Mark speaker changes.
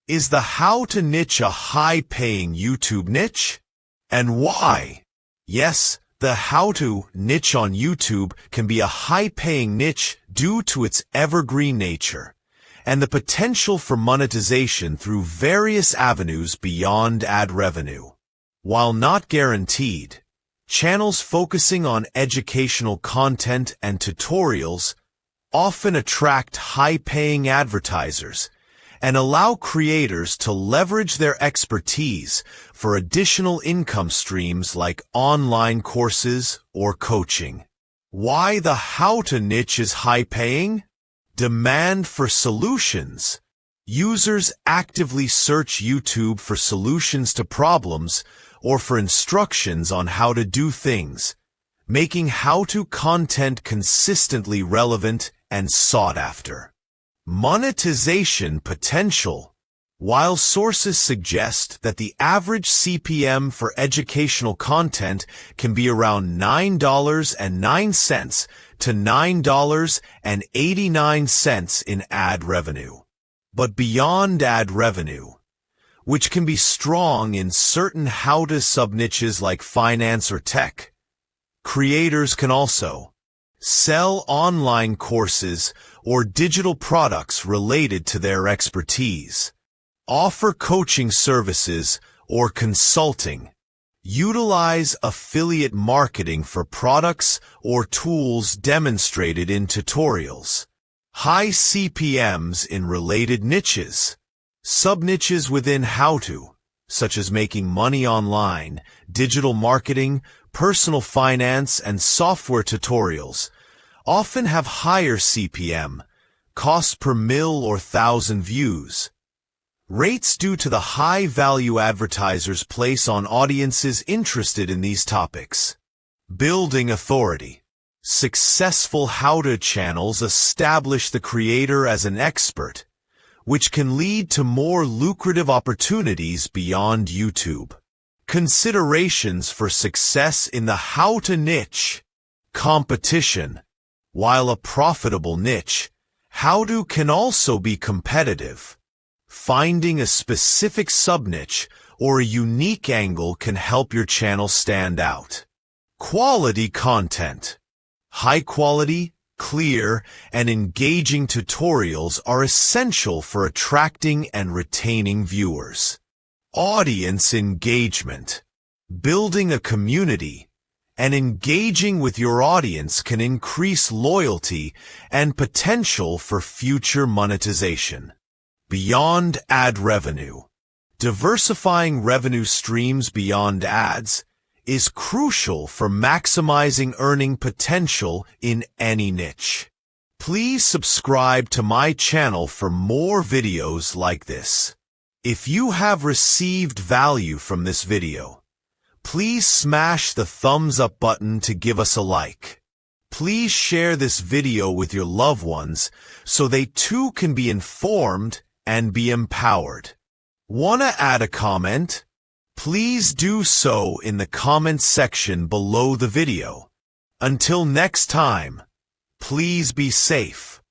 Speaker 1: Is the how to niche a high-paying YouTube niche? And why? Yes, the how to niche on YouTube can be a high-paying niche due to its evergreen nature and the potential for monetization through various avenues beyond ad revenue. While not guaranteed, channels focusing on educational content and tutorials often attract high-paying advertisers and allow creators to leverage their expertise for additional income streams like online courses or coaching. Why the how to niche is high-paying? Demand for solutions. Users actively search YouTube for solutions to problems or for instructions on how to do things, making how-to content consistently relevant and sought after. Monetization potential. While sources suggest that the average CPM for educational content can be around $9.09 to $9.89 in ad revenue. But beyond ad revenue, which can be strong in certain how-to sub-niches like finance or tech, creators can also sell online courses or digital products related to their expertise, offer coaching services or consulting, utilize affiliate marketing for products or tools demonstrated in tutorials, high CPMs in related niches, sub-niches within how-to, such as making money online, digital marketing, personal finance, and software tutorials, often have higher CPM, cost per mil or thousand views. Rates due to the high value advertisers place on audiences interested in these topics. Building authority. Successful how-to channels establish the creator as an expert, which can lead to more lucrative opportunities beyond YouTube. Considerations for success in the how-to niche. Competition. While a profitable niche, how-to can also be competitive. Finding a specific sub-niche or a unique angle can help your channel stand out. Quality content. High-quality, clear, and engaging tutorials are essential for attracting and retaining viewers. Audience engagement. Building a community and engaging with your audience can increase loyalty and potential for future monetization. Beyond ad revenue. Diversifying revenue streams beyond ads is crucial for maximizing earning potential in any niche. Please subscribe to my channel for more videos like this. If you have received value from this video, please smash the thumbs up button to give us a like. Please share this video with your loved ones so they too can be informed and be empowered. Wanna add a comment? Please do so in the comment section below the video. Until next time, please be safe.